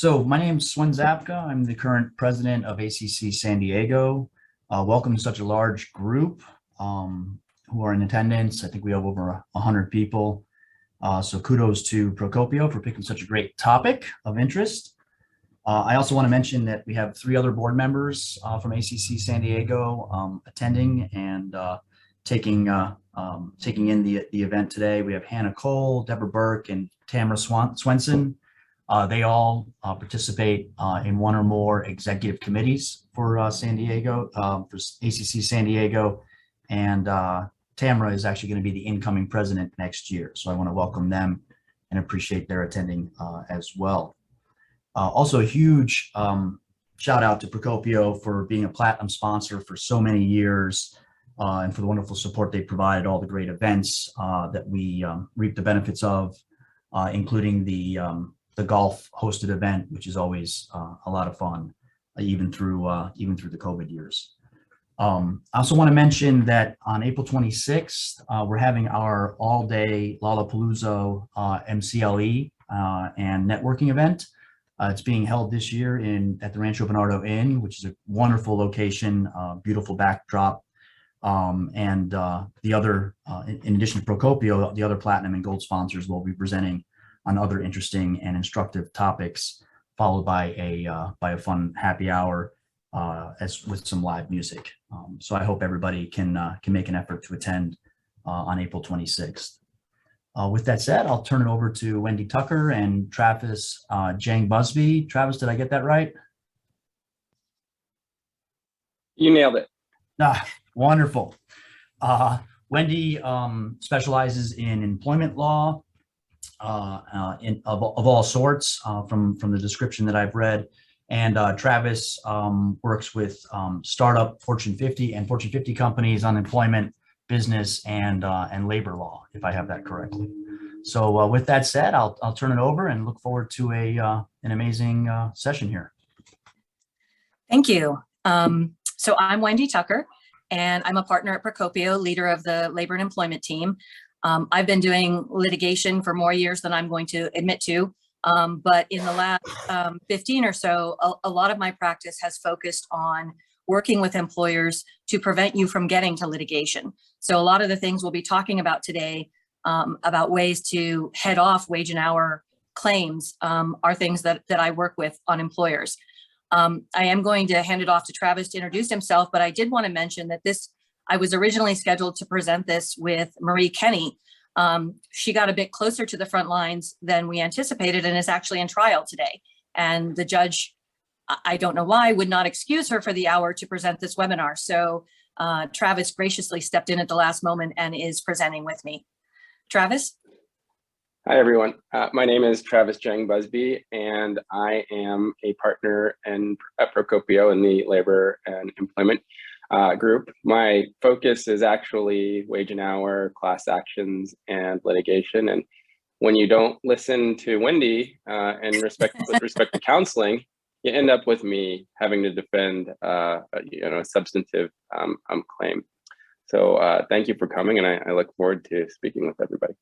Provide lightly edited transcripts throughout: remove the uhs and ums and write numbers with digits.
So my name is Swen Zapka. I'm the current president of ACC San Diego. Welcome to such a large group who are in attendance. I think we have over 100 people. So kudos to Procopio for picking such a great topic of interest. I also want to mention that we have 3 other board members from ACC San Diego attending and taking in the event today. We have Hannah Cole, Deborah Burke, and Tamara Swenson. They all participate in one or more executive committees for San Diego, for ACC San Diego, and Tamara is actually going to be the incoming president next year. So I want to welcome them and appreciate their attending as well. Also a huge shout out to Procopio for being a platinum sponsor for so many years and for the wonderful support they provided, all the great events that we reap the benefits of, including the golf hosted event, which is always a lot of fun, even through the COVID years. I also want to mention that on April 26th, we're having our all-day Lollapalooza MCLE and networking event. It's being held this year at the Rancho Bernardo Inn, which is a wonderful location, beautiful backdrop. And the other, in addition to Procopio, the other platinum and gold sponsors will be presenting on other interesting and instructive topics, followed by a fun happy hour as with some live music. So I hope everybody can make an effort to attend on April 26th. With that said, I'll turn it over to Wendy Tucker and Travis Jang Busby. Travis, did I get that right? You nailed it. Wonderful. Wendy specializes in employment law of all sorts from the description that I've read. And Travis works with startup Fortune 50 and Fortune 50 companies on employment, business, and labor law, if I have that correctly. So with that said, I'll turn it over and look forward to an amazing session here. Thank you. So I'm Wendy Tucker, and I'm a partner at Procopio, leader of the labor and employment team. I've been doing litigation for more years than I'm going to admit to, but in the last 15 or so, a lot of my practice has focused on working with employers to prevent you from getting to litigation. So a lot of the things we'll be talking about today about ways to head off wage and hour claims are things that I work with on employers. I am going to hand it off to Travis to introduce himself, but I did want to mention that I was originally scheduled to present this with Marie Kenny. She got a bit closer to the front lines than we anticipated and is actually in trial today. And the judge, I don't know why, would not excuse her for the hour to present this webinar. So Travis graciously stepped in at the last moment and is presenting with me. Travis? Hi, everyone. My name is Travis Jang Busby, and I am a partner at Procopio in the labor and employment group. My focus is actually wage and hour, class actions, and litigation. And when you don't listen to Wendy and with respect to counseling, you end up with me having to defend a substantive claim. So thank you for coming, and I look forward to speaking with everybody.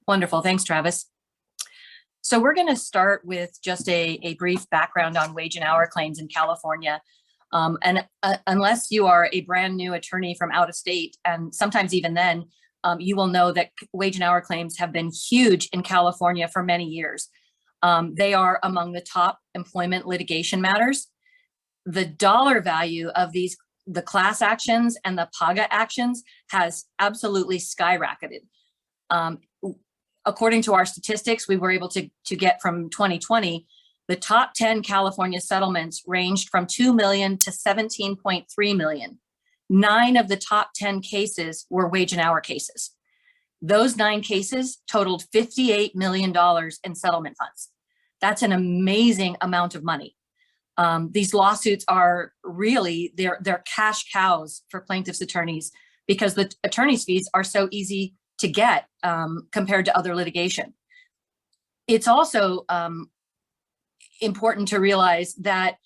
Wonderful. Thanks, Travis. So we're going to start with just a brief background on wage and hour claims in California. Unless you are a brand new attorney from out of state, and sometimes even then, you will know that wage and hour claims have been huge in California for many years. They are among the top employment litigation matters. The dollar value of the class actions and the poga actions has absolutely skyrocketed. According to our statistics, we were able to get from 2020, the top 10 California settlements ranged from 2 million to 17.3 million. 9 of the top 10 cases were wage and hour cases. Those 9 cases totaled $58 million in settlement funds. That's an amazing amount of money. These lawsuits are really, they're cash cows for plaintiffs' attorneys because the attorney's fees are so easy to get compared to other litigation. It's also important to realize that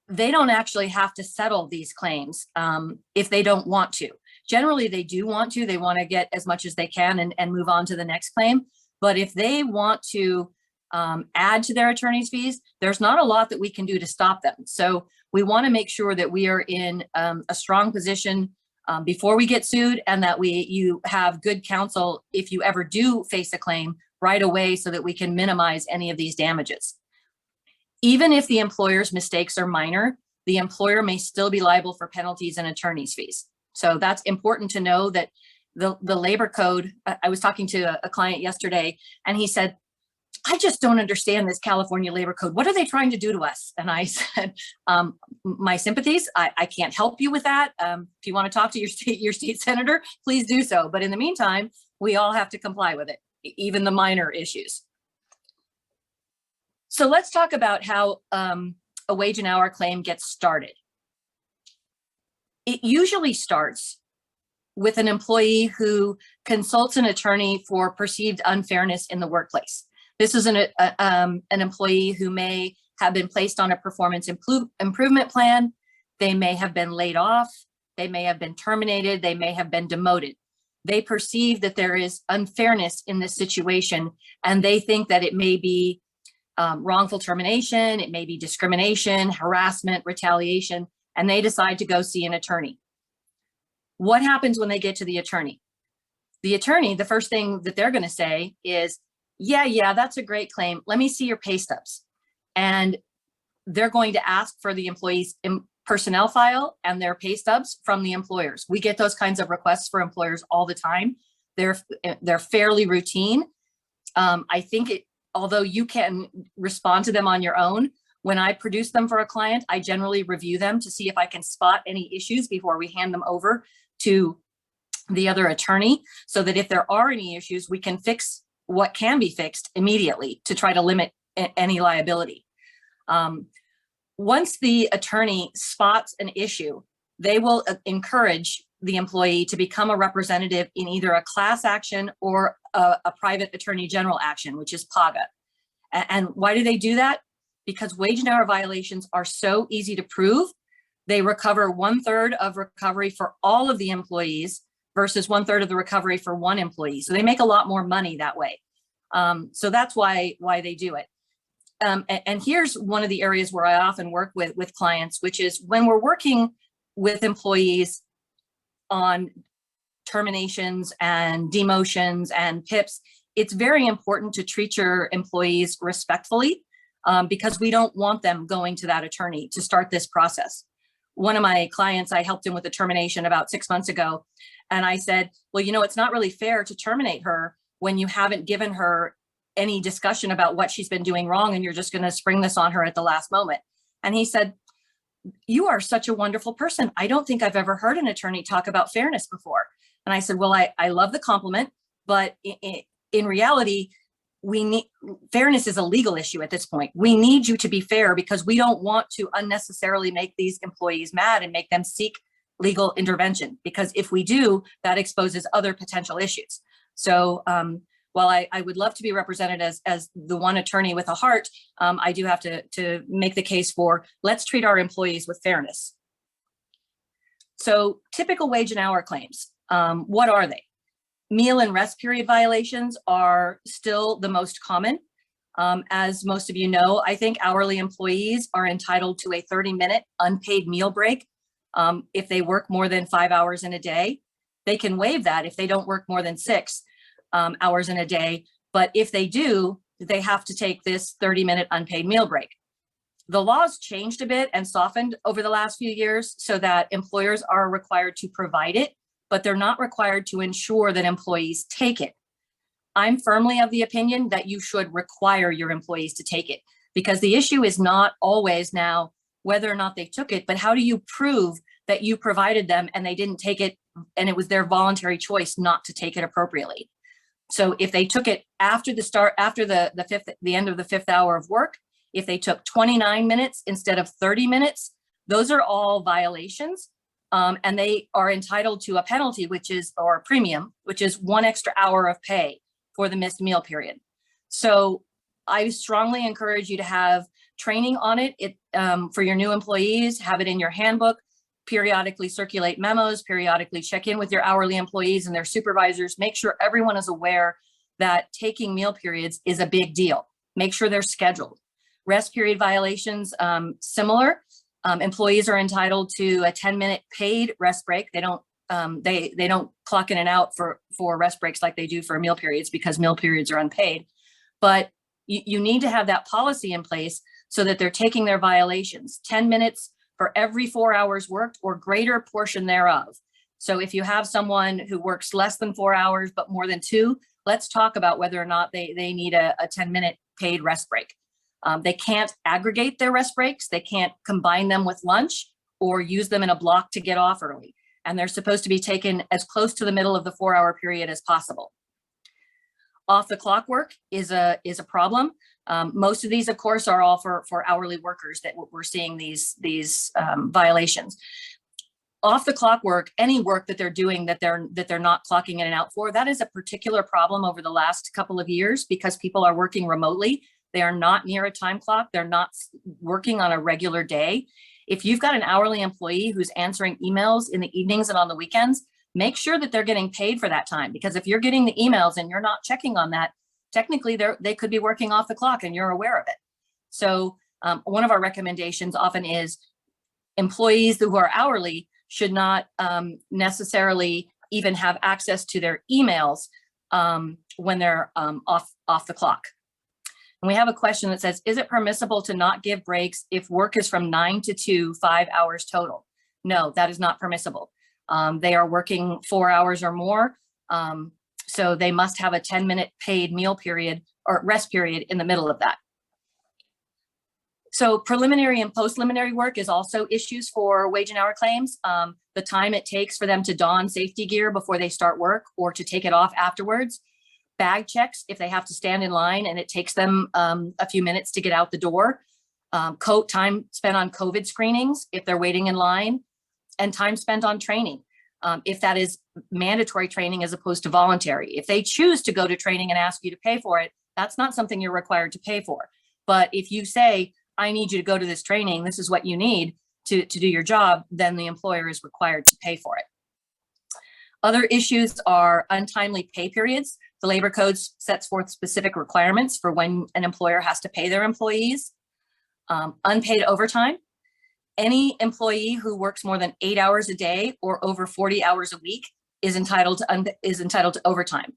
they don't actually have to settle these claims if they don't want to. Generally, they do want to. They want to get as much as they can and move on to the next claim. But if they want to add to their attorney's fees, there's not a lot that we can do to stop them. So we want to make sure that we are in a strong position before we get sued, and that you have good counsel if you ever do face a claim right away, so that we can minimize any of these damages. Even if the employer's mistakes are minor, the employer may still be liable for penalties and attorney's fees. So that's important to know, that the labor code, I was talking to a client yesterday, and he said, I just don't understand this California labor code. What are they trying to do to us? And I said, my sympathies. I can't help you with that. If you want to talk to your state senator, please do so. But in the meantime, we all have to comply with it, even the minor issues. So let's talk about how a wage and hour claim gets started. It usually starts with an employee who consults an attorney for perceived unfairness in the workplace. This is an employee who may have been placed on a performance improvement plan. They may have been laid off. They may have been terminated. They may have been demoted. They perceive that there is unfairness in this situation, and they think that it may be wrongful termination, it may be discrimination, harassment, retaliation, and they decide to go see an attorney. What happens when they get to the attorney? The attorney, the first thing that they're going to say is, yeah, that's a great claim. Let me see your pay stubs. And they're going to ask for the employee's personnel file and their pay stubs from the employers. We get those kinds of requests for employers all the time. They're fairly routine. I think although you can respond to them on your own, when I produce them for a client, I generally review them to see if I can spot any issues before we hand them over to the other attorney, so that if there are any issues, we can fix what can be fixed immediately to try to limit any liability. Once the attorney spots an issue, they will encourage the employee to become a representative in either a class action or a private attorney general action, which is poga. And why do they do that? Because wage and hour violations are so easy to prove. They recover 1/3 of recovery for all of the employees versus 1/3 of the recovery for one employee. So they make a lot more money that way. So that's why they do it. And here's one of the areas where I often work with clients, which is when we're working with employees on terminations and demotions and PIPs, it's very important to treat your employees respectfully, because we don't want them going to that attorney to start this process. One of my clients, I helped him with a termination about 6 months ago. And I said, well, it's not really fair to terminate her when you haven't given her any discussion about what she's been doing wrong, and you're just going to spring this on her at the last moment. And he said, you are such a wonderful person. I don't think I've ever heard an attorney talk about fairness before. And I said, well, I love the compliment, but in reality, fairness is a legal issue at this point. We need you to be fair, because we don't want to unnecessarily make these employees mad and make them seek legal intervention, because if we do, that exposes other potential issues. So while I would love to be represented as the one attorney with a heart, I do have to make the case for, let's treat our employees with fairness. So typical wage and hour claims, what are they? Meal and rest period violations are still the most common. As most of you know, I think hourly employees are entitled to a 30-minute unpaid meal break if they work more than 5 hours in a day. They can waive that if they don't work more than 6 hours in a day. But if they do, they have to take this 30-minute unpaid meal break. The laws changed a bit and softened over the last few years so that employers are required to provide it, but they're not required to ensure that employees take it. I'm firmly of the opinion that you should require your employees to take it, because the issue is not always now whether or not they took it, but how do you prove that you provided them and they didn't take it and it was their voluntary choice not to take it appropriately. So if they took it after the end of the 5th hour of work, if they took 29 minutes instead of 30 minutes, those are all violations. And they are entitled to a penalty, or a premium, which is 1 extra hour of pay for the missed meal period. So I strongly encourage you to have training on it for your new employees, have it in your handbook, periodically circulate memos, periodically check in with your hourly employees and their supervisors, make sure everyone is aware that taking meal periods is a big deal. make sure they're scheduled. Rest period violations, similar. Employees are entitled to a 10-minute paid rest break. They don't they don't clock in and out for rest breaks like they do for meal periods, because meal periods are unpaid. But you need to have that policy in place so that they're taking their violations, 10 minutes for every 4 hours worked or greater portion thereof. So if you have someone who works less than 4 hours, but more than 2, let's talk about whether or not they need a 10-minute paid rest break. They can't aggregate their rest breaks. They can't combine them with lunch or use them in a block to get off early. And they're supposed to be taken as close to the middle of the 4-hour period as possible. Off the clock work is a problem. Most of these, of course, are all for hourly workers that we're seeing these violations. Off the clock work, any work that they're doing that they're not clocking in and out for, that is a particular problem over the last couple of years because people are working remotely. They are not near a time clock. They're not working on a regular day. If you've got an hourly employee who's answering emails in the evenings and on the weekends, make sure that they're getting paid for that time, because if you're getting the emails and you're not checking on that, technically they could be working off the clock and you're aware of it. So one of our recommendations often is employees who are hourly should not necessarily even have access to their emails when they're off the clock. And we have a question that says, is it permissible to not give breaks if work is from 9 to 2, 5 hours total? No, that is not permissible. They are working 4 hours or more. So they must have a 10-minute paid meal period or rest period in the middle of that. So preliminary and post-preliminary work is also issues for wage and hour claims. The time it takes for them to don safety gear before they start work or to take it off afterwards. Bag checks if they have to stand in line and it takes them a few minutes to get out the door. Time spent on COVID screenings if they're waiting in line, and time spent on training. If that is mandatory training as opposed to voluntary. If they choose to go to training and ask you to pay for it, that's not something you're required to pay for. But if you say, I need you to go to this training, this is what you need to do your job, then the employer is required to pay for it. Other issues are untimely pay periods. The Labor Code sets forth specific requirements for when an employer has to pay their employees. Unpaid overtime. Any employee who works more than 8 hours a day or over 40 hours a week is entitled to overtime.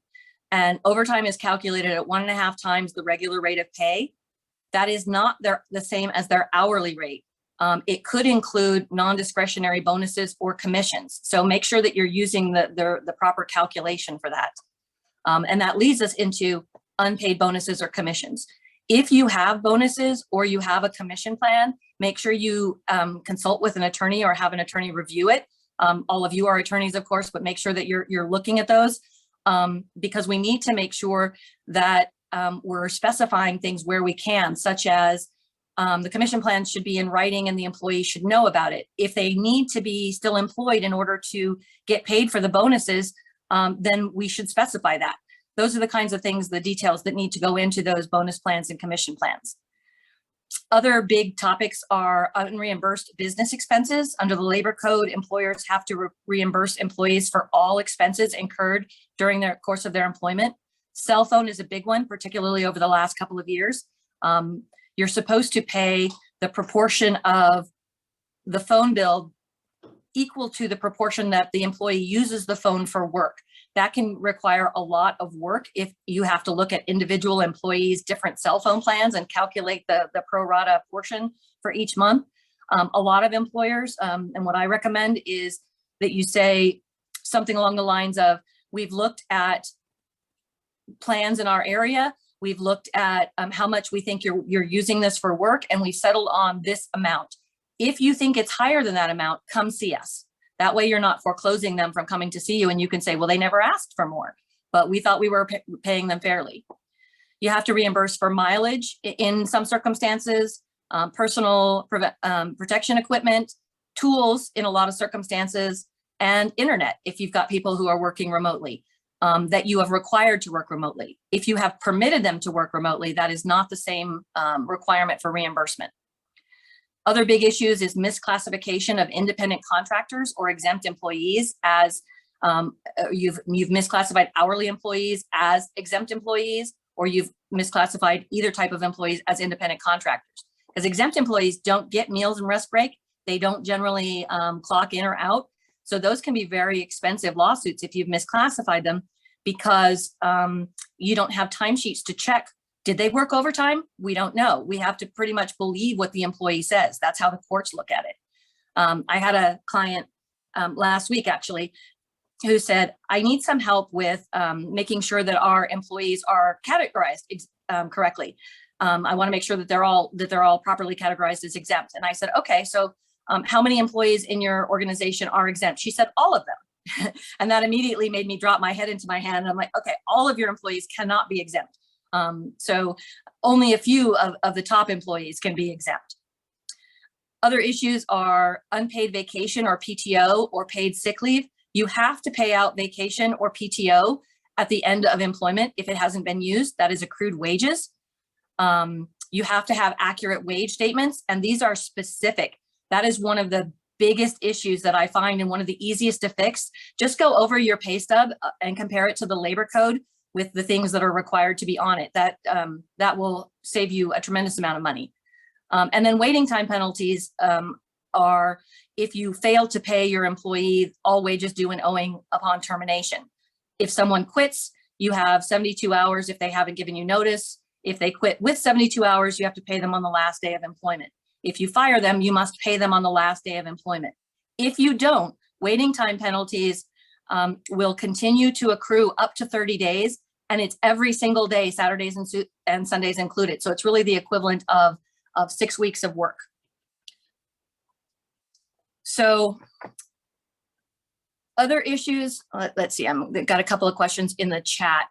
And overtime is calculated at 1.5 times the regular rate of pay. That is not the same as their hourly rate. It could include non-discretionary bonuses or commissions. So make sure that you're using the proper calculation for that. And that leads us into unpaid bonuses or commissions. If you have bonuses or you have a commission plan, make sure you consult with an attorney or have an attorney review it. All of you are attorneys, of course, but make sure that you're looking at those because we need to make sure that we're specifying things where we can, such as the commission plan should be in writing and the employee should know about it. If they need to be still employed in order to get paid for the bonuses, then we should specify that. Those are the kinds of things, the details that need to go into those bonus plans and commission plans. Other big topics are unreimbursed business expenses. Under the Labor Code, employers have to reimburse employees for all expenses incurred during the course of their employment. Cell phone is a big one, particularly over the last couple of years. You're supposed to pay the proportion of the phone bill equal to the proportion that the employee uses the phone for work. That can require a lot of work if you have to look at individual employees' different cell phone plans and calculate the pro rata portion for each month. A lot of employers, and what I recommend is that you say something along the lines of, we've looked at plans in our area, we've looked at how much we think you're using this for work, and we settled on this amount. If you think it's higher than that amount, come see us. That way you're not foreclosing them from coming to see you, and you can say, well, they never asked for more, but we thought we were paying them fairly. You have to reimburse for mileage in some circumstances, personal protection equipment, tools in a lot of circumstances, and internet if you've got people who are working remotely, that you have required to work remotely. If you have permitted them to work remotely, that is not the same requirement for reimbursement. Other big issues is misclassification of independent contractors or exempt employees as you've misclassified hourly employees as exempt employees, or you've misclassified either type of employees as independent contractors. Because exempt employees don't get meals and rest break. They don't generally clock in or out. So those can be very expensive lawsuits if you've misclassified them, because you don't have timesheets to check. Did they work overtime? We don't know. We have to pretty much believe what the employee says. That's how the courts look at it. I had a client last week, actually, who said, I need some help with making sure that our employees are categorized correctly. I want to make sure that they're all properly categorized as exempt. And I said, okay, so how many employees in your organization are exempt? She said, all of them. And that immediately made me drop my head into my hand. And I'm like, okay, all of your employees cannot be exempt. So only a few of the top employees can be exempt. Other issues are unpaid vacation or PTO or paid sick leave. You have to pay out vacation or PTO at the end of employment if it hasn't been used. That is accrued wages. You have to have accurate wage statements, and these are specific. That is one of the biggest issues that I find, and one of the easiest to fix. Just go over your pay stub and compare it to the labor code with the things that are required to be on it. That will save you a tremendous amount of money. And then waiting time penalties are if you fail to pay your employee all wages due and owing upon termination. If someone quits, you have 72 hours if they haven't given you notice. If they quit with 72 hours, you have to pay them on the last day of employment. If you fire them, you must pay them on the last day of employment. If you don't, waiting time penalties will continue to accrue up to 30 days, and it's every single day, Saturdays and Sundays included. So it's really the equivalent of 6 weeks of work. So other issues, let's see, I've got a couple of questions in the chat.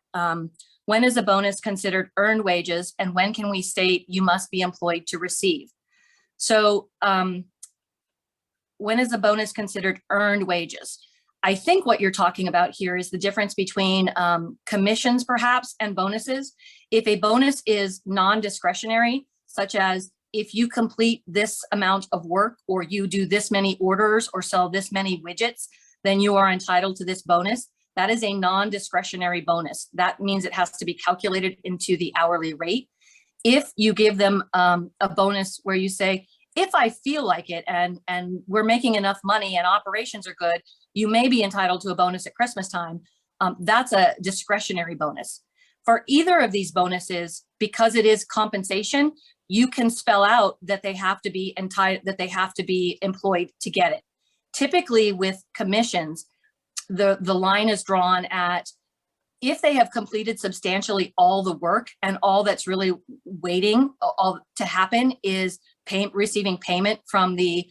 When is a bonus considered earned wages, and when can we state you must be employed to receive? So when is a bonus considered earned wages? I think what you're talking about here is the difference between commissions perhaps and bonuses. If a bonus is non-discretionary, such as if you complete this amount of work, or you do this many orders, or sell this many widgets, then you are entitled to this bonus. That is a non-discretionary bonus. That means it has to be calculated into the hourly rate. If you give them a bonus where you say, if I feel like it and we're making enough money and operations are good, you may be entitled to a bonus at Christmas time. That's a discretionary bonus. For either of these bonuses, because it is compensation, you can spell out that they have to be employed to get it. Typically with commissions, the line is drawn at if they have completed substantially all the work, and all that's really waiting to happen is receiving payment from the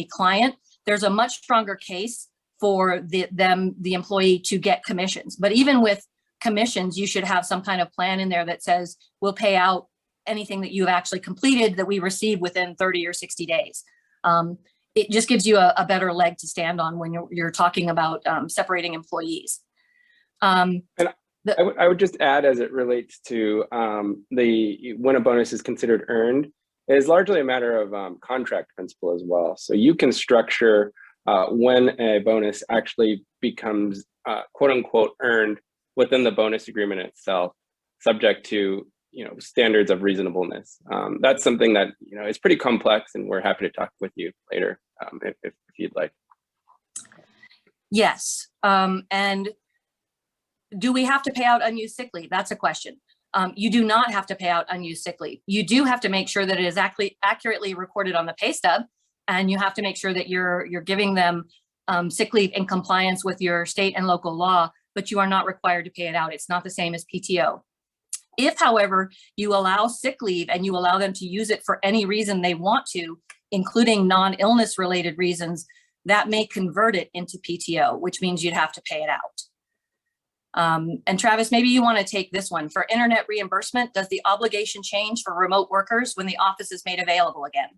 client. There's a much stronger case for the employee to get commissions. But even with commissions, you should have some kind of plan in there that says we'll pay out anything that you've actually completed that we receive within 30 or 60 days. It just gives you a better leg to stand on when you're talking about separating employees. And I would just add, as it relates to when a bonus is considered earned, it is largely a matter of contract principle as well. So you can structure when a bonus actually becomes quote unquote earned within the bonus agreement itself, subject to standards of reasonableness. That's something that is pretty complex, and we're happy to talk with you later if you'd like. Yes, and do we have to pay out unused sick leave? That's a question. You do not have to pay out unused sick leave. You do have to make sure that it is accurately recorded on the pay stub, and you have to make sure that you're giving them sick leave in compliance with your state and local law, but you are not required to pay it out. It's not the same as PTO. If, however, you allow sick leave and you allow them to use it for any reason they want to, including non-illness related reasons, that may convert it into PTO, which means you'd have to pay it out. And Travis, maybe you want to take this one. For internet reimbursement, does the obligation change for remote workers when the office is made available again?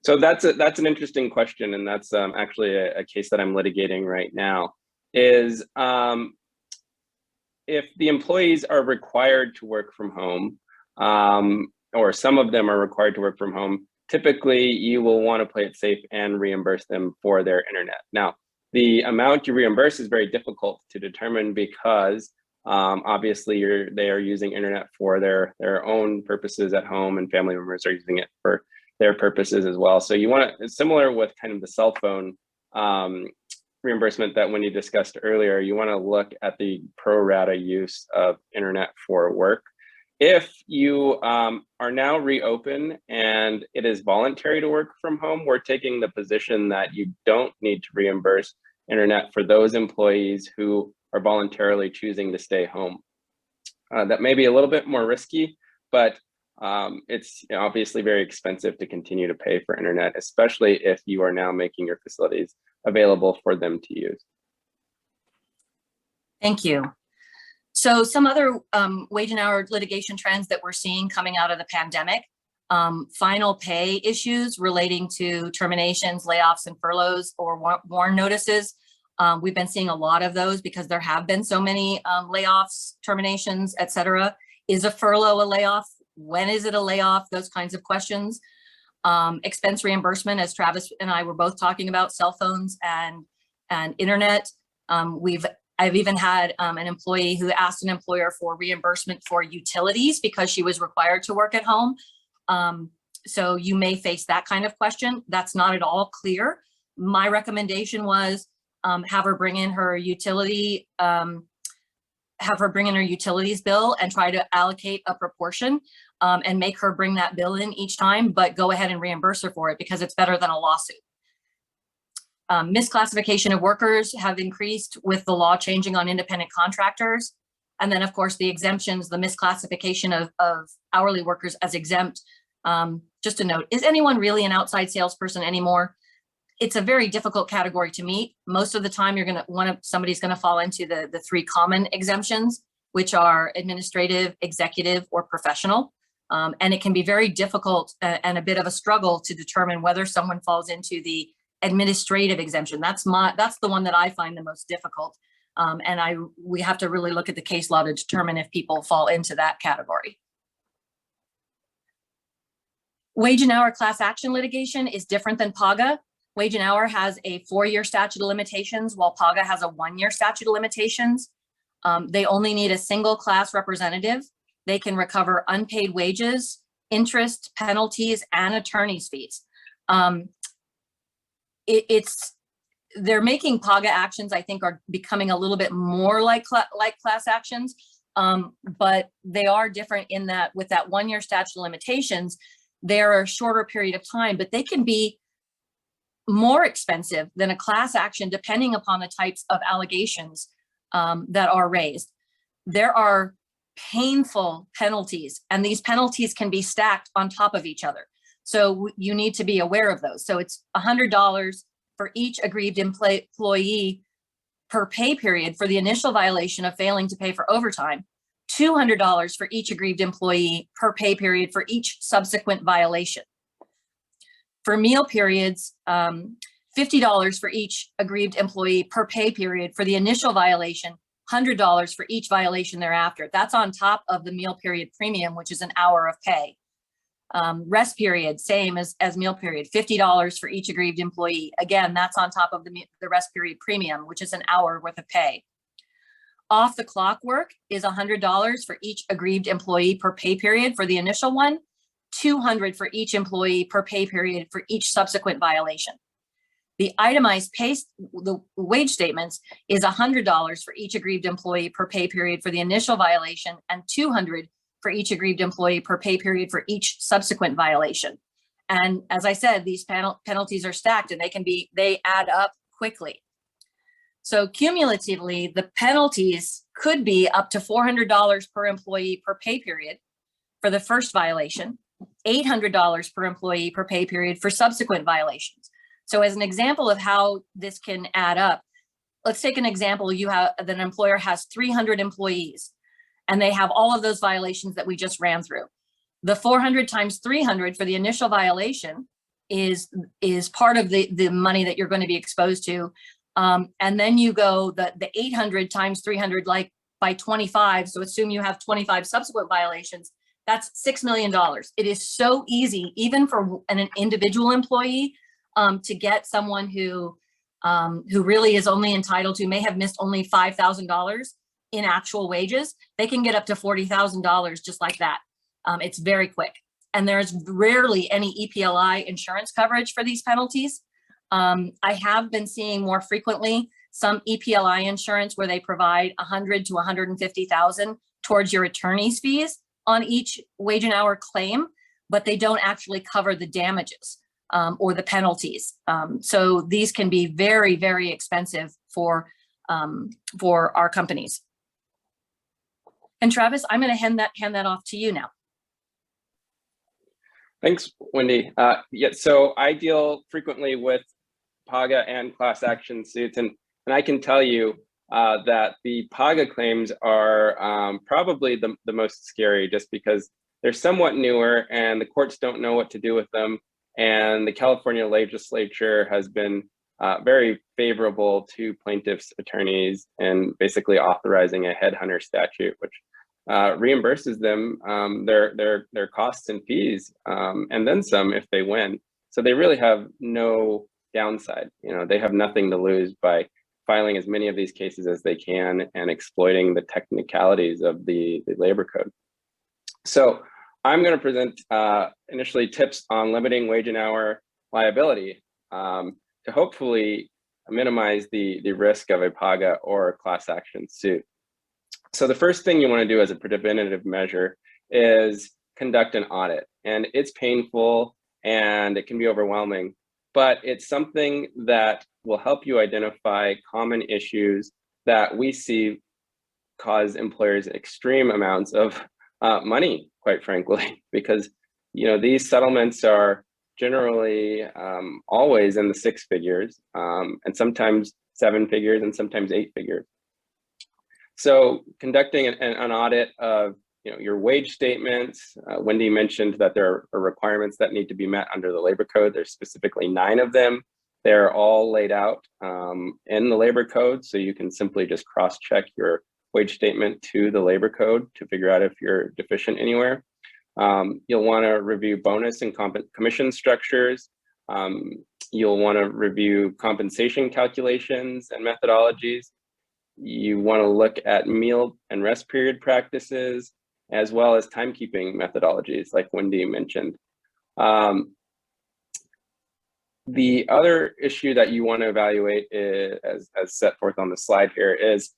So that's an interesting question, and that's actually a case that I'm litigating right now. Is if the employees are required to work from home, or some of them are required to work from home, typically you will want to play it safe and reimburse them for their internet. Now, the amount you reimburse is very difficult to determine because Obviously, they are using internet for their own purposes at home, and family members are using it for their purposes as well. So you want to, similar with kind of the cell phone reimbursement that Wendy discussed earlier, you want to look at the pro rata use of internet for work. If you are now reopened and it is voluntary to work from home, we're taking the position that you don't need to reimburse internet for those employees who are voluntarily choosing to stay home. That may be a little bit more risky, but it's obviously very expensive to continue to pay for internet, especially if you are now making your facilities available for them to use. Thank you. So some other wage and hour litigation trends that we're seeing coming out of the pandemic, final pay issues relating to terminations, layoffs, and furloughs or WARN notices. We've been seeing a lot of those because there have been so many layoffs, terminations, et cetera. Is a furlough a layoff? When is it a layoff? Those kinds of questions. Expense reimbursement, as Travis and I were both talking about, cell phones and internet. I've even had an employee who asked an employer for reimbursement for utilities because she was required to work at home. So you may face that kind of question. That's not at all clear. My recommendation was have her bring in her utilities bill and try to allocate a proportion and make her bring that bill in each time, but go ahead and reimburse her for it because it's better than a lawsuit. Misclassification of workers have increased with the law changing on independent contractors. And then of course the exemptions, the misclassification of hourly workers as exempt. Just a note, is anyone really an outside salesperson anymore? It's a very difficult category to meet. Most of the time somebody's gonna fall into the three common exemptions, which are administrative, executive, or professional. And it can be very difficult and a bit of a struggle to determine whether someone falls into the administrative exemption. That's the one that I find the most difficult. And we have to really look at the case law to determine if people fall into that category. Wage and hour class action litigation is different than PAGA. Wage and hour has a 4-year statute of limitations, while PAGA has a 1-year statute of limitations. They only need a single class representative. They can recover unpaid wages, interest, penalties, and attorney's fees. They're making PAGA actions, I think, are becoming a little bit more like class actions, but they are different in that with that 1-year statute of limitations, they're a shorter period of time, but they can be more expensive than a class action depending upon the types of allegations that are raised. There are painful penalties, and these penalties can be stacked on top of each other. So you need to be aware of those. So it's $100 for each aggrieved employee per pay period for the initial violation of failing to pay for overtime, $200 for each aggrieved employee per pay period for each subsequent violation. For meal periods, $50 for each aggrieved employee per pay period for the initial violation, $100 for each violation thereafter. That's on top of the meal period premium, which is an hour of pay. Rest period, same as meal period, $50 for each aggrieved employee. Again, that's on top of the rest period premium, which is an hour worth of pay. Off the clock work is $100 for each aggrieved employee per pay period for the initial one, $200 for each employee per pay period for each subsequent violation. The itemized pay, the wage statements, is $100 for each aggrieved employee per pay period for the initial violation and $200 for each aggrieved employee per pay period for each subsequent violation. And as I said, these penalties are stacked and they add up quickly. So cumulatively, the penalties could be up to $400 per employee per pay period for the first violation, $800 per employee per pay period for subsequent violations. So as an example of how this can add up, let's take an example. That an employer has 300 employees and they have all of those violations that we just ran through. The 400 times 300 for the initial violation is part of the money that you're going to be exposed to. And then you go the 800 times 300, like by 25. So assume you have 25 subsequent violations. That's $6 million. It is so easy, even for an individual employee, to get someone who really is only entitled to, may have missed only $5,000. in actual wages, they can get up to $40,000 just like that. It's very quick. And there's rarely any EPLI insurance coverage for these penalties. I have been seeing more frequently some EPLI insurance where they provide 100 to 150,000 towards your attorney's fees on each wage and hour claim, but they don't actually cover the damages or the penalties. So these can be very, very expensive for our companies. And Travis, I'm going to hand that off to you now. Thanks, Wendy. Yeah, so I deal frequently with poga and class action suits, and I can tell you that the poga claims are probably the most scary, just because they're somewhat newer and the courts don't know what to do with them. And the California legislature has been very favorable to plaintiffs' attorneys and basically authorizing a headhunter statute, which reimburses them their costs and fees, and then some if they win. So they really have no downside. You know, they have nothing to lose by filing as many of these cases as they can and exploiting the technicalities of the labor code. So I'm going to present initially tips on limiting wage and hour liability to hopefully minimize the risk of a PAGA or a class action suit. So the first thing you want to do as a preventative measure is conduct an audit. And it's painful and it can be overwhelming, but it's something that will help you identify common issues that we see cause employers extreme amounts of money, quite frankly, because these settlements are generally always in the 6 figures, and sometimes 7 figures and sometimes 8 figures. So conducting an audit of your wage statements. Wendy mentioned that there are requirements that need to be met under the labor code. There's specifically 9 of them. They're all laid out in the labor code, so you can simply just cross-check your wage statement to the labor code to figure out if you're deficient anywhere. You'll want to review bonus and commission structures. You'll want to review compensation calculations and methodologies. You want to look at meal and rest period practices, as well as timekeeping methodologies, like Wendy mentioned. The other issue that you want to evaluate is, as set forth on the slide here, is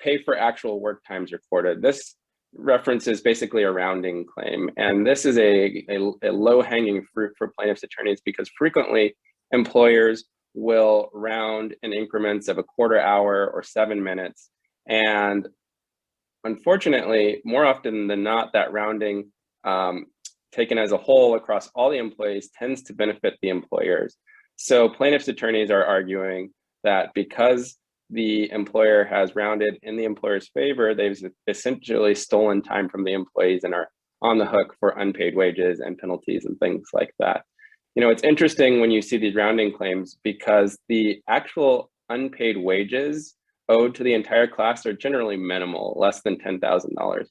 pay for actual work times recorded. This references basically a rounding claim, and this is a low-hanging fruit for plaintiffs' attorneys, because frequently employers will round in increments of a quarter hour or 7 minutes, and unfortunately, more often than not, that rounding taken as a whole across all the employees tends to benefit the employers. So plaintiffs' attorneys are arguing that because the employer has rounded in the employer's favor, they've essentially stolen time from the employees and are on the hook for unpaid wages and penalties and things like that. It's interesting when you see these rounding claims, because the actual unpaid wages owed to the entire class are generally minimal, less than $10,000.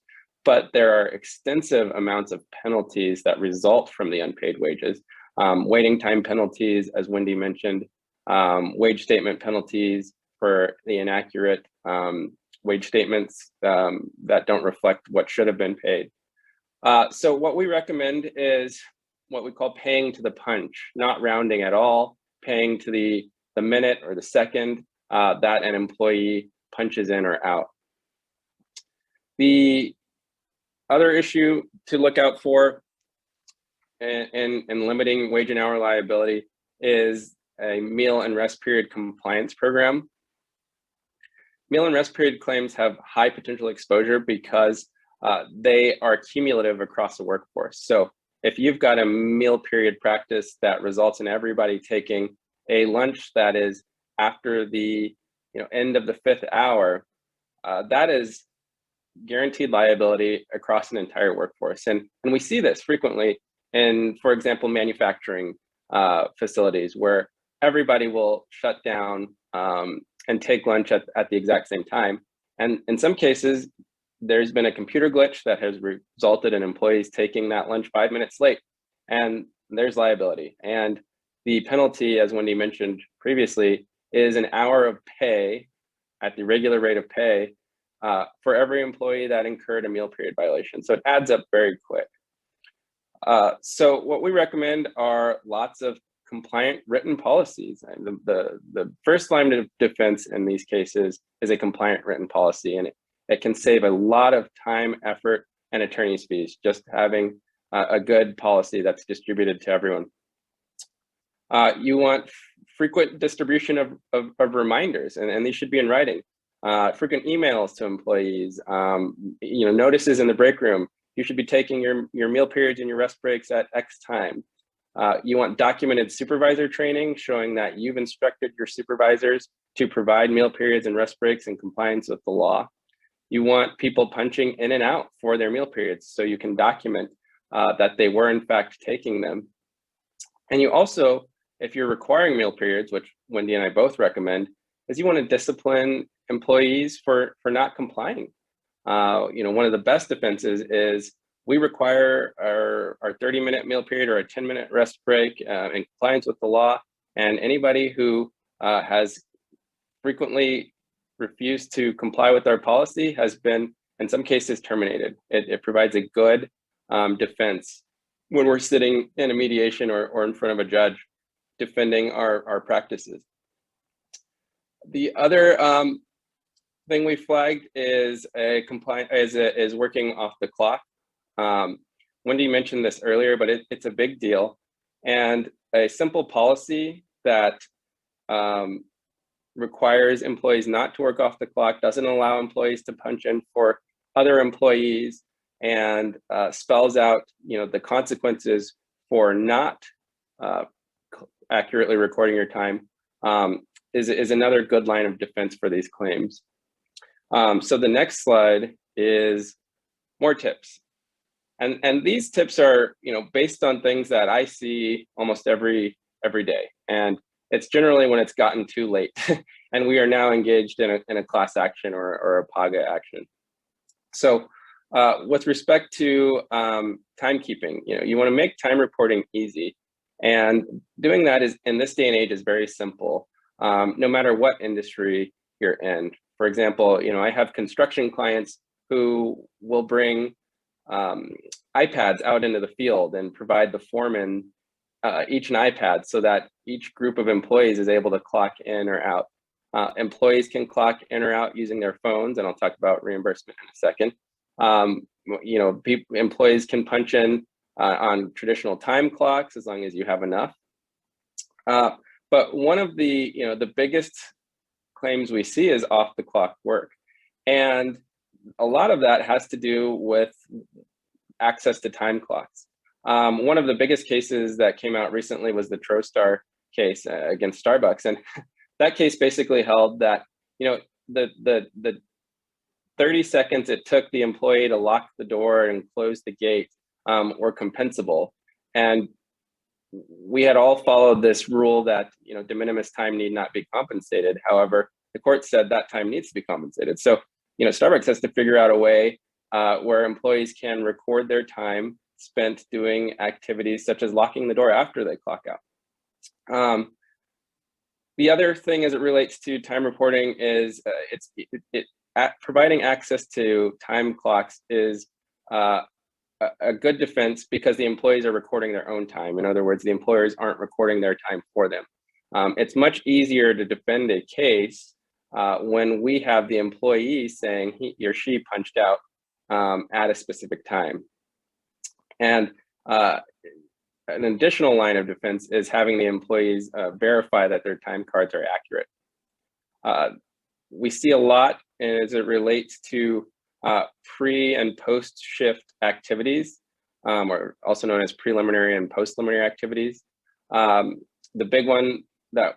But there are extensive amounts of penalties that result from the unpaid wages. Waiting time penalties, as Wendy mentioned, wage statement penalties for the inaccurate wage statements that don't reflect what should have been paid. So what we recommend is what we call paying to the punch, not rounding at all, paying to the minute or the second that an employee punches in or out. The other issue to look out for in limiting wage and hour liability is a meal and rest period compliance program. Meal and rest period claims have high potential exposure because they are cumulative across the workforce. So if you've got a meal period practice that results in everybody taking a lunch that is after the end of the 5th hour, that is guaranteed liability across an entire workforce. And we see this frequently in, for example, manufacturing facilities, where everybody will shut down and take lunch at the exact same time. And in some cases, there's been a computer glitch that has resulted in employees taking that lunch 5 minutes late, and there's liability. And the penalty, as Wendy mentioned previously, is an hour of pay at the regular rate of pay for every employee that incurred a meal period violation. So it adds up very quick. So what we recommend are lots of compliant written policies. And the first line of defense in these cases is a compliant written policy, and it can save a lot of time, effort, and attorney's fees just having a good policy that's distributed to everyone. You want frequent distribution of reminders, and these should be in writing. Frequent emails to employees, notices in the break room. You should be taking your meal periods and your rest breaks at X time. You want documented supervisor training showing that you've instructed your supervisors to provide meal periods and rest breaks in compliance with the law. You want people punching in and out for their meal periods so you can document that they were in fact taking them. And you also, if you're requiring meal periods, which Wendy and I both recommend, is you want to discipline employees for not complying. One of the best defenses is we require our 30-minute meal period or a 10-minute rest break in compliance with the law. And anybody who has frequently refused to comply with our policy has been, in some cases, terminated. It provides a good defense when we're sitting in a mediation or in front of a judge defending our practices. The other thing we flagged is is working off the clock. Wendy mentioned this earlier, but it's a big deal. And a simple policy that requires employees not to work off the clock, doesn't allow employees to punch in for other employees, and spells out the consequences for not accurately recording your time is another good line of defense for these claims. So the next slide is more tips. And these tips are, based on things that I see almost every day. And it's generally when it's gotten too late and we are now engaged in a class action or a poga action. So with respect to timekeeping, you want to make time reporting easy. And doing that is, in this day and age, is very simple, no matter what industry you're in. For example, I have construction clients who will bring iPads out into the field and provide the foreman each an iPad so that each group of employees is able to clock in or out. Employees can clock in or out using their phones, and I'll talk about reimbursement in a second. Employees can punch in on traditional time clocks as long as you have enough. But one of the biggest claims we see is off the clock work. And a lot of that has to do with access to time clocks. One of the biggest cases that came out recently was the TroStar case against Starbucks. And that case basically held that, the 30 seconds it took the employee to lock the door and close the gate were compensable. And we had all followed this rule that, de minimis time need not be compensated. However, the court said that time needs to be compensated. So, Starbucks has to figure out a way where employees can record their time spent doing activities such as locking the door after they clock out. The other thing as it relates to time reporting is providing access to time clocks is a good defense because the employees are recording their own time. In other words, the employers aren't recording their time for them. It's much easier to defend a case when we have the employee saying he or she punched out at a specific time. And an additional line of defense is having the employees verify that their time cards are accurate. We see a lot as it relates to pre and post shift activities, or also known as preliminary and post-preliminary activities. The big one that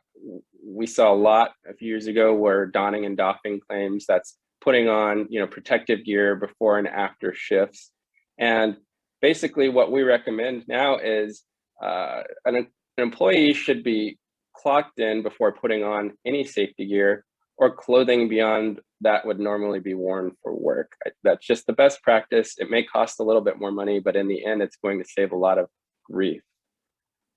we saw a lot a few years ago were donning and doffing claims. That's putting on protective gear before and after shifts. And basically what we recommend now is an employee should be clocked in before putting on any safety gear or clothing beyond that would normally be worn for work. That's just the best practice. It may cost a little bit more money, but in the end, it's going to save a lot of grief.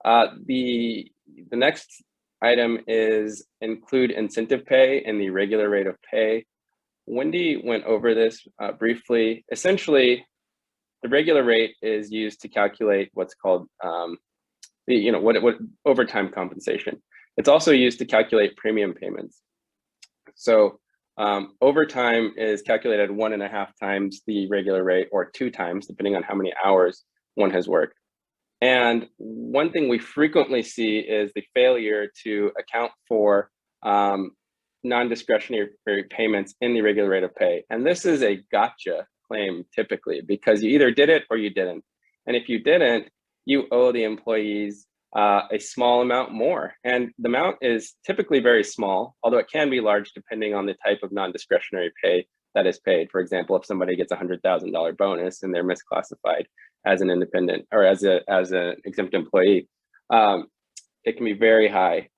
The next item is include incentive pay in the regular rate of pay. Wendy went over this briefly. Essentially, the regular rate is used to calculate what's called what overtime compensation. It's also used to calculate premium payments. So overtime is calculated 1.5 times the regular rate, or 2 times, depending on how many hours one has worked. And one thing we frequently see is the failure to account for non-discretionary payments in the regular rate of pay. And this is a gotcha claim typically, because you either did it or you didn't. And if you didn't, you owe the employees a small amount more. And the amount is typically very small, although it can be large depending on the type of non-discretionary pay that is paid. For example, if somebody gets a $100,000 bonus and they're misclassified as an independent or as an exempt employee, it can be very high.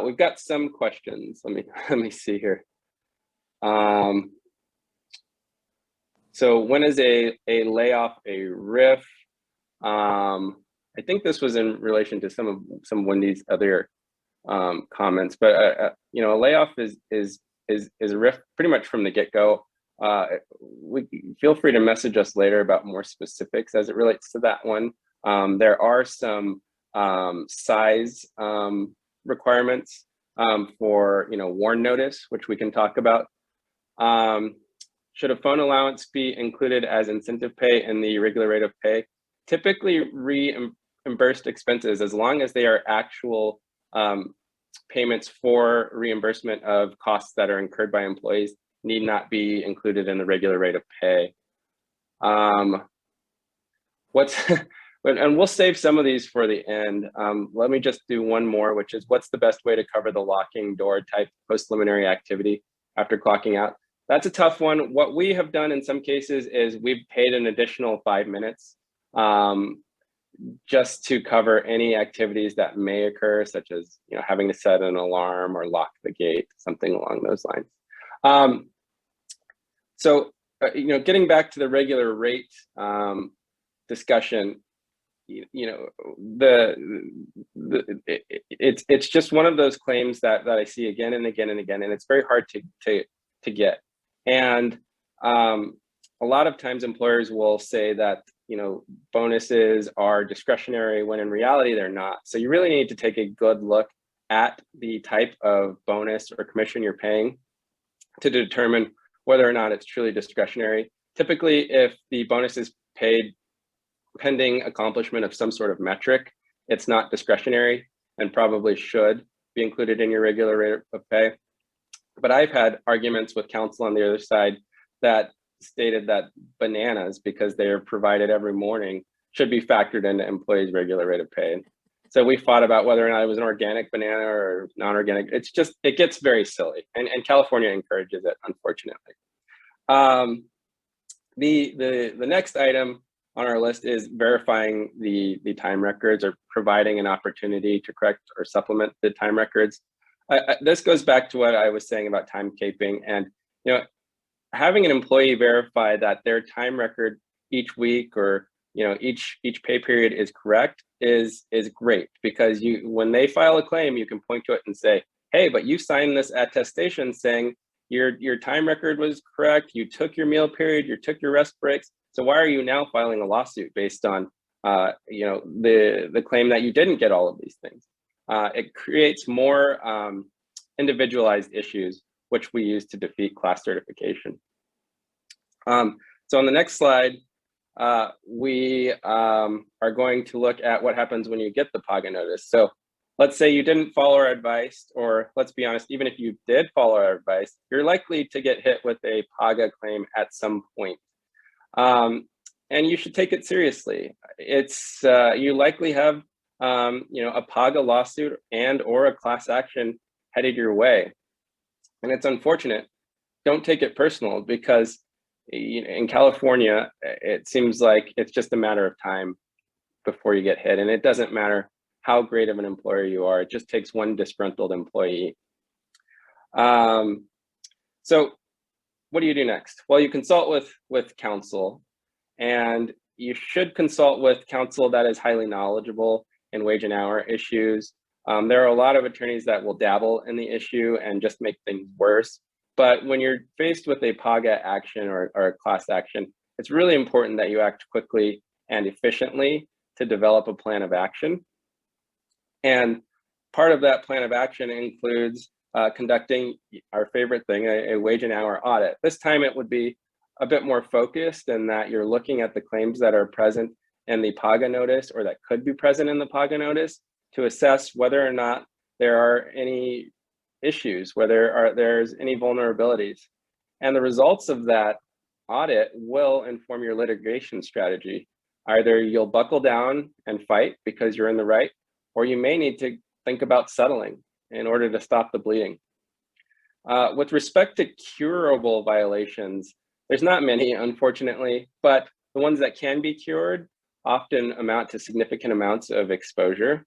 We've got some questions. Let me see here. So when is a layoff a RIF? I think this was in relation to some of Wendy's other comments, but a layoff is a RIF pretty much from the get-go. We feel free to message us later about more specifics as it relates to that one. There are some size requirements for WARN notice, which we can talk about. Should a phone allowance be included as incentive pay in the regular rate of pay? Typically, reimbursed expenses, as long as they are actual payments for reimbursement of costs that are incurred by employees, need not be included in the regular rate of pay. And we'll save some of these for the end. Let me just do one more, which is, what's the best way to cover the locking door type post-preliminary activity after clocking out? That's a tough one. What we have done in some cases is we've paid an additional 5 minutes just to cover any activities that may occur, such as having to set an alarm or lock the gate, something along those lines. So getting back to the regular rate discussion, it's just one of those claims that I see again and again and again, and it's very hard to get. And a lot of times employers will say that bonuses are discretionary, when in reality they're not. So you really need to take a good look at the type of bonus or commission you're paying to determine whether or not it's truly discretionary. Typically, if the bonus is paid pending accomplishment of some sort of metric, it's not discretionary and probably should be included in your regular rate of pay. But I've had arguments with counsel on the other side that stated that bananas, because they are provided every morning, should be factored into employees' regular rate of pay. So we fought about whether or not it was an organic banana or non-organic. It gets very silly, and California encourages it, unfortunately. The next item on our list is verifying the time records, or providing an opportunity to correct or supplement the time records. This goes back to what I was saying about time caping, and having an employee verify that their time record each week or each pay period is correct is great, because when they file a claim, you can point to it and say, hey, but you signed this attestation saying your time record was correct, you took your meal period, you took your rest breaks, so why are you now filing a lawsuit based on the claim that you didn't get all of these things? It creates more individualized issues, which we use to defeat class certification. So on the next slide, we are going to look at what happens when you get the poga notice. So let's say you didn't follow our advice, or let's be honest, even if you did follow our advice, you're likely to get hit with a poga claim at some point. And you should take it seriously. It's you likely have a poga lawsuit and or a class action headed your way. And it's unfortunate. Don't take it personal, because in California, it seems like it's just a matter of time before you get hit. And it doesn't matter how great of an employer you are. It just takes one disgruntled employee. So what do you do next? Well, you consult with counsel, and you should consult with counsel that is highly knowledgeable in wage and hour issues. There are a lot of attorneys that will dabble in the issue and just make things worse. But when you're faced with a poga action or a class action, it's really important that you act quickly and efficiently to develop a plan of action. And part of that plan of action includes conducting our favorite thing, a wage and hour audit. This time it would be a bit more focused in that you're looking at the claims that are present in the PAGA notice or that could be present in the PAGA notice to assess whether or not there are any issues, whether there's any vulnerabilities. And the results of that audit will inform your litigation strategy. Either you'll buckle down and fight because you're in the right, or you may need to think about settling in order to stop the bleeding. With respect to curable violations, there's not many, unfortunately, but the ones that can be cured often amount to significant amounts of exposure.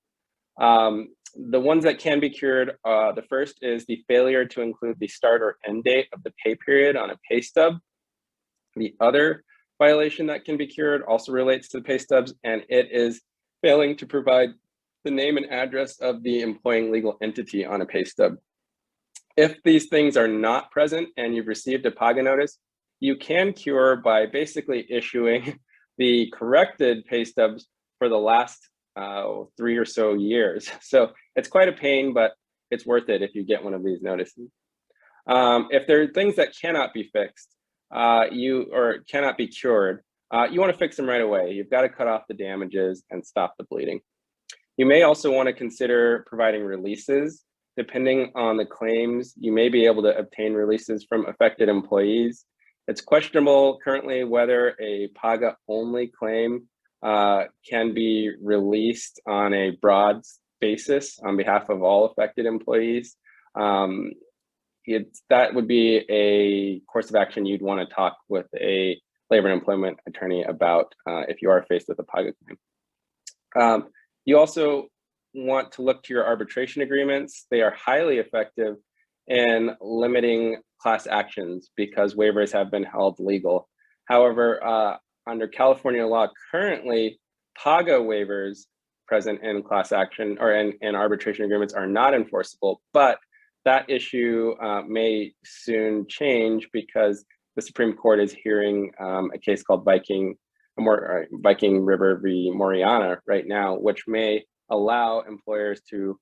The ones that can be cured, the first is the failure to include the start or end date of the pay period on a pay stub. The other violation that can be cured also relates to the pay stubs, and it is failing to provide the name and address of the employing legal entity on a pay stub. If these things are not present and you've received a PAGA notice, you can cure by basically issuing the corrected pay stubs for the last 3 or so years. So it's quite a pain, but it's worth it if you get one of these notices. If there are things that cannot be fixed, or cannot be cured, you want to fix them right away. You've got to cut off the damages and stop the bleeding. You may also want to consider providing releases. Depending on the claims, you may be able to obtain releases from affected employees. It's questionable currently whether a PAGA only claim can be released on a broad basis on behalf of all affected employees. That would be a course of action you'd want to talk with a labor and employment attorney about if you are faced with a PAGA claim. You also want to look to your arbitration agreements. They are highly effective in limiting class actions because waivers have been held legal. However, under California law currently, PAGA waivers present in class action or in arbitration agreements are not enforceable, but that issue may soon change because the Supreme Court is hearing a case called Viking River v. Moriana right now, which may allow employers to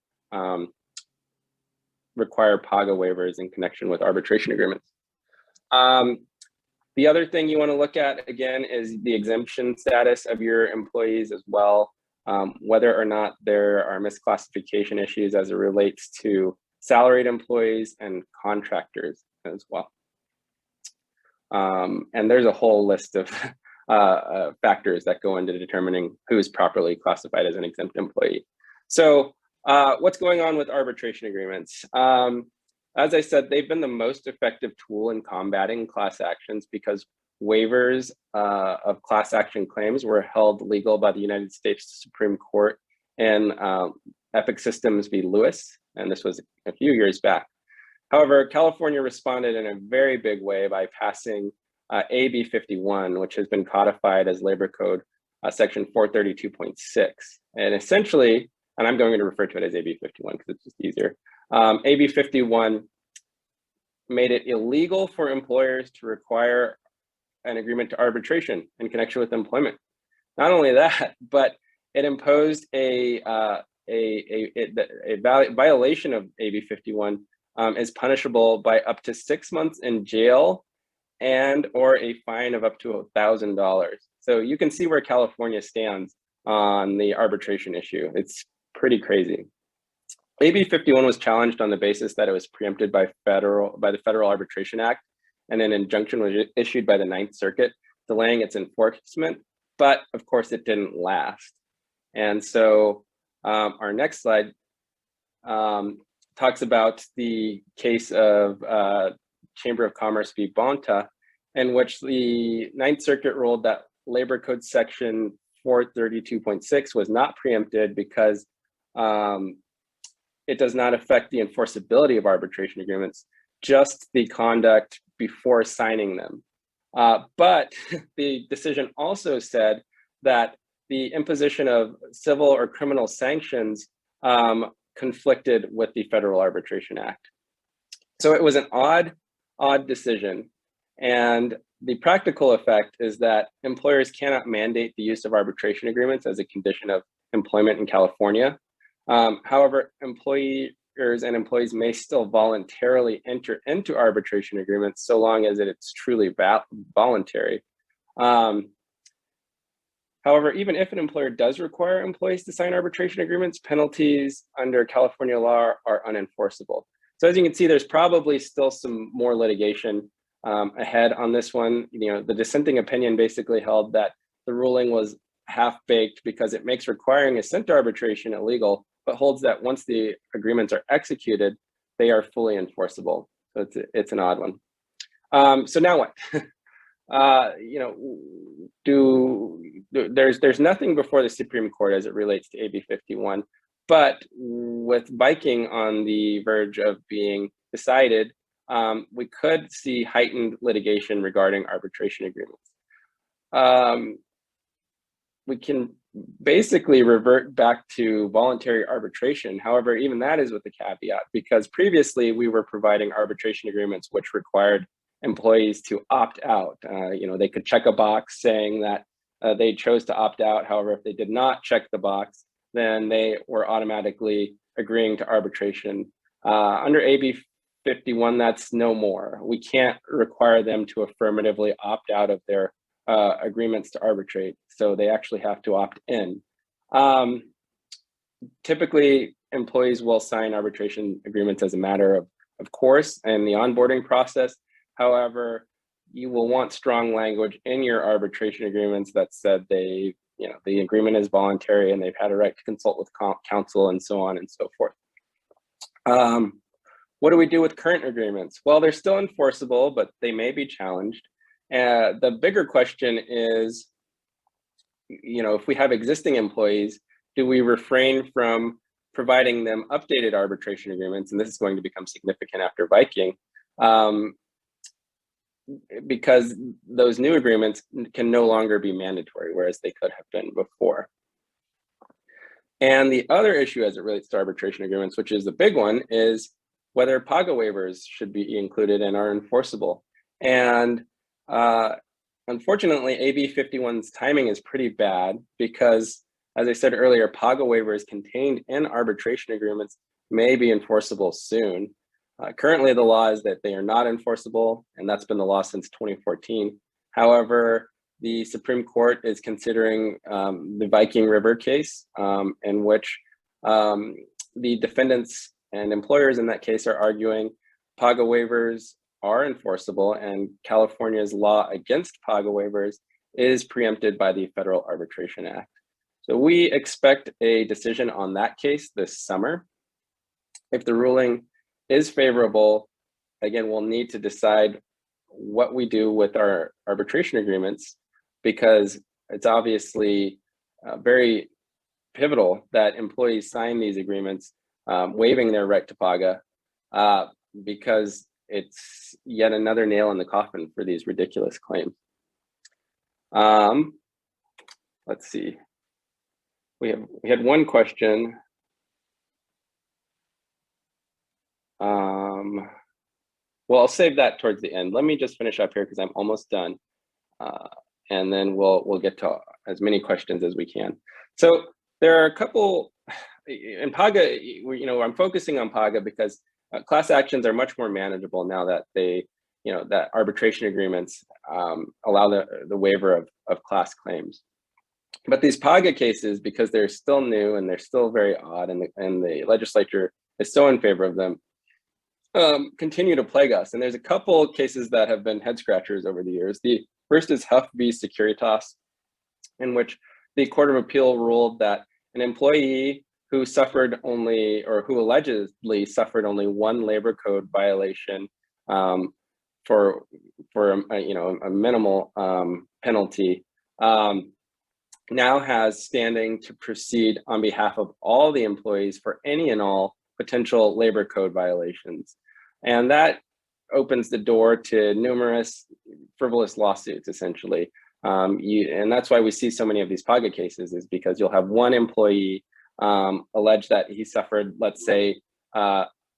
require PAGA waivers in connection with arbitration agreements. The other thing you want to look at, again, is the exemption status of your employees as well, whether or not there are misclassification issues as it relates to salaried employees and contractors as well. And there's a whole list of factors that go into determining who is properly classified as an exempt employee. So what's going on with arbitration agreements? As I said, they've been the most effective tool in combating class actions because waivers of class action claims were held legal by the United States Supreme Court in Epic Systems v. Lewis, and this was a few years back. However, California responded in a very big way by passing AB 51, which has been codified as Labor Code Section 432.6. And essentially, and I'm going to refer to it as AB 51 because it's just easier. AB 51 made it illegal for employers to require an agreement to arbitration in connection with employment. Not only that, but it imposed a violation of AB 51 is punishable by up to 6 months in jail and or a fine of up to $1,000. So you can see where California stands on the arbitration issue. It's pretty crazy. AB 51 was challenged on the basis that it was preempted by the Federal Arbitration Act, and an injunction was issued by the Ninth Circuit delaying its enforcement, but of course it didn't last. And so our next slide talks about the case of Chamber of Commerce v. Bonta, in which the Ninth Circuit ruled that Labor Code Section 432.6 was not preempted because it does not affect the enforceability of arbitration agreements, just the conduct before signing them. But the decision also said that the imposition of civil or criminal sanctions conflicted with the Federal Arbitration Act. So it was an odd odd decision. And the practical effect is that employers cannot mandate the use of arbitration agreements as a condition of employment in California. However, employers and employees may still voluntarily enter into arbitration agreements so long as it's truly voluntary. However, even if an employer does require employees to sign arbitration agreements, penalties under California law are unenforceable. So as you can see, there's probably still some more litigation ahead on this one. The dissenting opinion basically held that the ruling was half-baked because it makes requiring assent to arbitration illegal, but holds that once the agreements are executed, they are fully enforceable. So it's an odd one. So now what? There's nothing before the Supreme Court as it relates to AB 51, but with Viking on the verge of being decided, we could see heightened litigation regarding arbitration agreements. We can basically revert back to voluntary arbitration. However, even that is with a caveat, because previously we were providing arbitration agreements which required employees to opt out. They could check a box saying that they chose to opt out. However, if they did not check the box, then they were automatically agreeing to arbitration. Under AB 51, that's no more. We can't require them to affirmatively opt out of their agreements to arbitrate. So they actually have to opt in. Typically, employees will sign arbitration agreements as a matter of course in the onboarding process. However, you will want strong language in your arbitration agreements that said the agreement is voluntary and they've had a right to consult with counsel and so on and so forth. What do we do with current agreements? Well, they're still enforceable, but they may be challenged. The bigger question is, if we have existing employees, do we refrain from providing them updated arbitration agreements? And this is going to become significant after Viking. Because those new agreements can no longer be mandatory, whereas they could have been before. And the other issue as it relates to arbitration agreements, which is the big one, is whether POGA waivers should be included and are enforceable. And unfortunately, AB 51's timing is pretty bad because, as I said earlier, POGA waivers contained in arbitration agreements may be enforceable soon. Currently, the law is that they are not enforceable, and that's been the law since 2014. However, the Supreme Court is considering the Viking River case, in which the defendants and employers in that case are arguing POGA waivers are enforceable, and California's law against POGA waivers is preempted by the Federal Arbitration Act. So we expect a decision on that case this summer. If the ruling is favorable, again, we'll need to decide what we do with our arbitration agreements, because it's obviously very pivotal that employees sign these agreements waiving their right to POGA, because it's yet another nail in the coffin for these ridiculous claims. Let's see. We had one question. Well, I'll save that towards the end. Let me just finish up here because I'm almost done. And then we'll get to as many questions as we can. So there are a couple in POGA, I'm focusing on POGA because class actions are much more manageable now that that arbitration agreements allow the waiver of class claims. But these POGA cases, because they're still new and they're still very odd, and the legislature is so in favor of them, continue to plague us. And there's a couple cases that have been head scratchers over the years. The first is Huff v. Securitas, in which the Court of Appeal ruled that an employee who suffered only, or who allegedly suffered only one labor code violation for a minimal penalty, now has standing to proceed on behalf of all the employees for any and all potential labor code violations. And that opens the door to numerous frivolous lawsuits, essentially. And that's why we see so many of these POGA cases, is because you'll have one employee allege that he suffered, let's say,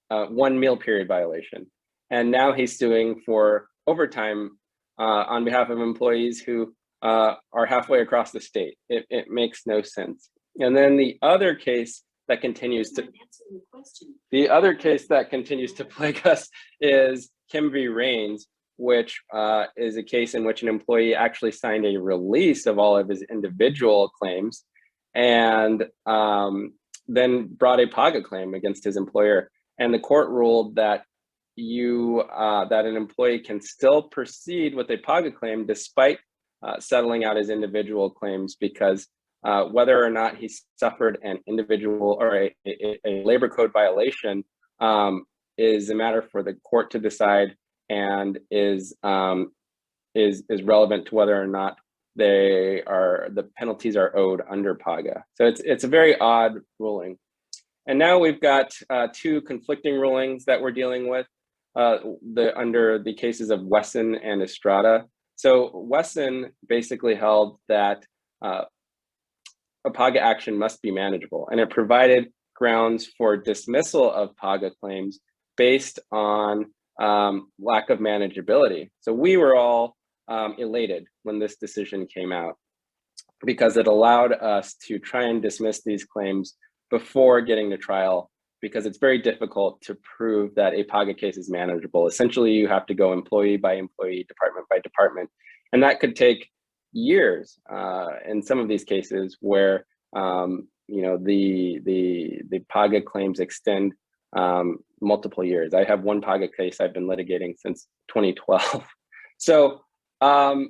one meal period violation. And now he's suing for overtime on behalf of employees who are halfway across the state. It makes no sense. And then the other case that continues to plague us is Kim v. Raines, which is a case in which an employee actually signed a release of all of his individual claims and then brought a PAGA claim against his employer. And the court ruled that that an employee can still proceed with a PAGA claim despite settling out his individual claims, because whether or not he suffered an individual or a labor code violation is a matter for the court to decide, and is relevant to whether or not the penalties are owed under PAGA. So it's a very odd ruling. And now we've got two conflicting rulings that we're dealing with under the cases of Wesson and Estrada. So Wesson basically held that a PAGA action must be manageable, and it provided grounds for dismissal of PAGA claims based on lack of manageability. So we were all elated when this decision came out, because it allowed us to try and dismiss these claims before getting to trial, because it's very difficult to prove that a PAGA case is manageable. Essentially, you have to go employee by employee, department by department, and that could take years in some of these cases where the PAGA claims extend multiple years. I have one PAGA case I've been litigating since 2012. So that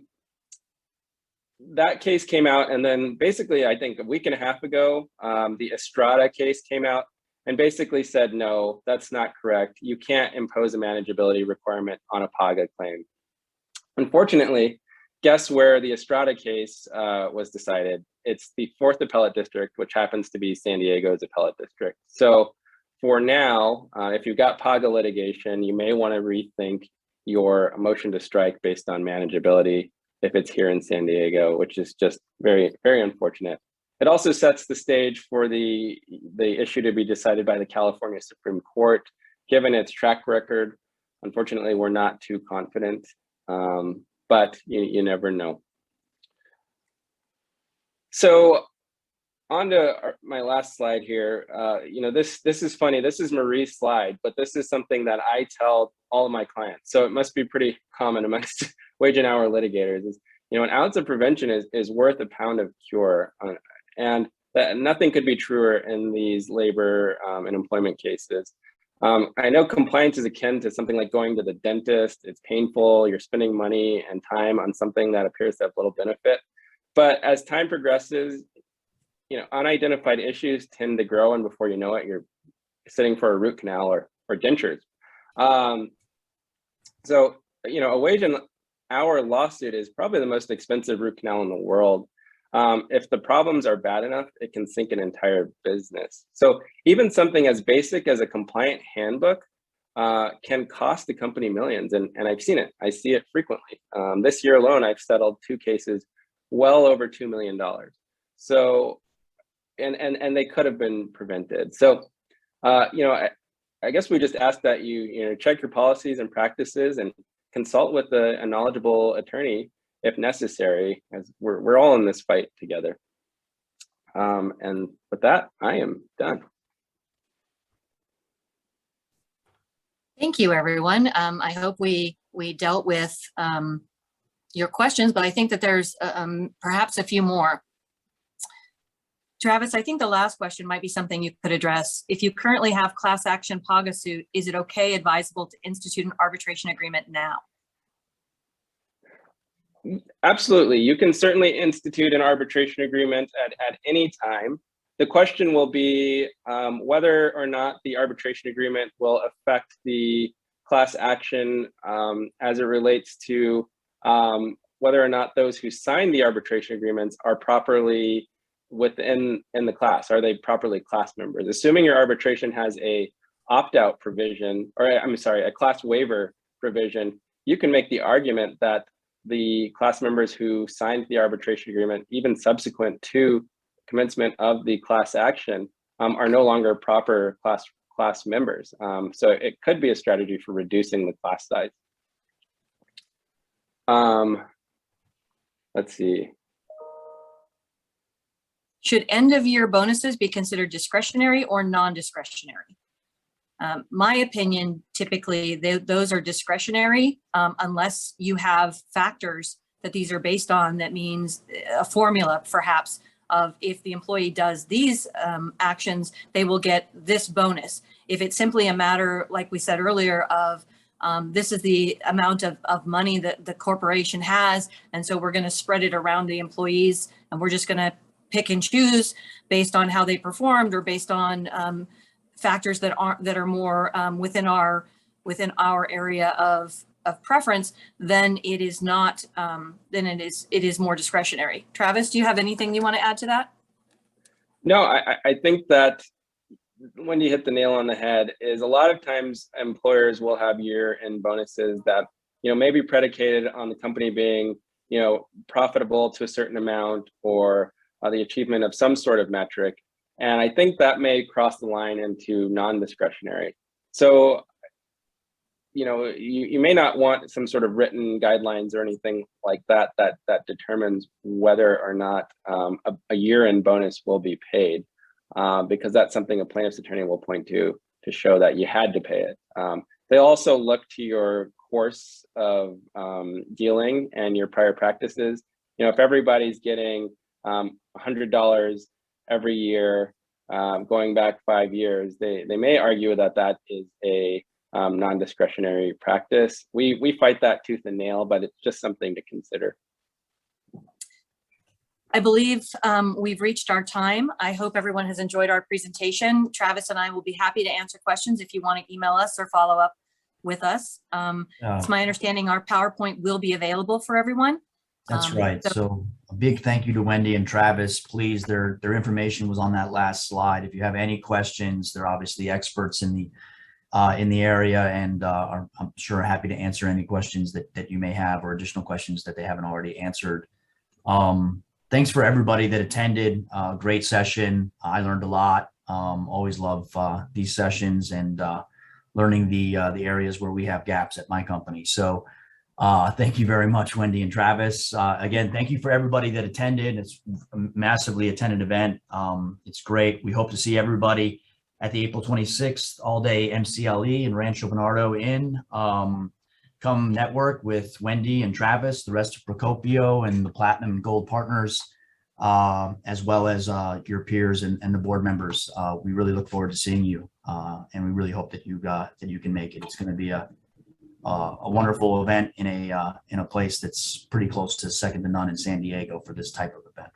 case came out, and then basically, I think a week and a half ago, the Estrada case came out and basically said, no, that's not correct. You can't impose a manageability requirement on a PAGA claim. Unfortunately, guess where the Estrada case was decided? It's the 4th Appellate District, which happens to be San Diego's Appellate District. So for now, if you've got PAGA litigation, you may want to rethink your motion to strike based on manageability if it's here in San Diego, which is just very, very unfortunate. It also sets the stage for the issue to be decided by the California Supreme Court. Given its track record, unfortunately, we're not too confident, but you never know. So on to my last slide here. This is funny. This is Marie's slide, but this is something that I tell all of my clients. So it must be pretty common amongst wage and hour litigators. Is an ounce of prevention is worth a pound of cure, and that nothing could be truer in these labor and employment cases. I know compliance is akin to something like going to the dentist. It's painful. You're spending money and time on something that appears to have little benefit. But as time progresses, unidentified issues tend to grow, and before you know it, you're sitting for a root canal or dentures. So a wage and hour lawsuit is probably the most expensive root canal in the world. If the problems are bad enough, it can sink an entire business. So even something as basic as a compliant handbook can cost the company millions, and I've seen it. I see it frequently. This year alone, I've settled 2 cases well over $2 million. So, and they could have been prevented. So, I guess we just ask that you check your policies and practices and consult with a knowledgeable attorney if necessary, as we're all in this fight together. And with that, I am done. Thank you, everyone. I hope we dealt with your questions, but I think that there's perhaps a few more. Travis, I think the last question might be something you could address. If you currently have class action PAGA suit, is it okay, advisable to institute an arbitration agreement now? Absolutely. You can certainly institute an arbitration agreement at any time. The question will be whether or not the arbitration agreement will affect the class action as it relates to whether or not those who signed the arbitration agreements are properly within the class. Are they properly class members? Assuming your arbitration has a opt-out provision, or I'm sorry, a class waiver provision, you can make the argument that the class members who signed the arbitration agreement, even subsequent to commencement of the class action, are no longer proper class class members. So it could be a strategy for reducing the class size. Let's see. Should end of year bonuses be considered discretionary or non-discretionary? My opinion, typically those are discretionary unless you have factors that these are based on. That means a formula perhaps of if the employee does these actions, they will get this bonus. If it's simply a matter, like we said earlier, of this is the amount of money that the corporation has, and so we're going to spread it around the employees, and we're just going to pick and choose based on how they performed or based on factors that are more within our area of preference, then it is not. Then it is more discretionary. Travis, do you have anything you want to add to that? No, I think that when you hit the nail on the head is a lot of times employers will have year-end bonuses that may be predicated on the company being profitable to a certain amount or the achievement of some sort of metric. And I think that may cross the line into non-discretionary. So, you may not want some sort of written guidelines or anything like that determines whether or not a year-end bonus will be paid, because that's something a plaintiff's attorney will point to show that you had to pay it. They also look to your course of dealing and your prior practices. If everybody's getting $100 every year, going back 5 years, they may argue that is a non-discretionary practice. We fight that tooth and nail, but it's just something to consider. I believe we've reached our time. I hope everyone has enjoyed our presentation. Travis and I will be happy to answer questions if you want to email us or follow up with us. It's my understanding our PowerPoint will be available for everyone. That's right. So a big thank you to Wendy and Travis. Please, their information was on that last slide. If you have any questions, they're obviously experts in the area, and I'm sure happy to answer any questions that you may have or additional questions that they haven't already answered. Thanks for everybody that attended. Great session. I learned a lot. Always love these sessions and learning the areas where we have gaps at my company. So thank you very much, Wendy and Travis. Again, thank you for everybody that attended. It's a massively attended event. It's great. We hope to see everybody at the April 26th all-day MCLE in Rancho Bernardo Inn. Come network with Wendy and Travis, the rest of Procopio and the Platinum and Gold partners, as well as your peers and the board members. We really look forward to seeing you, and we really hope that you can make it. It's going to be a wonderful event in a place that's pretty close to second to none in San Diego for this type of event.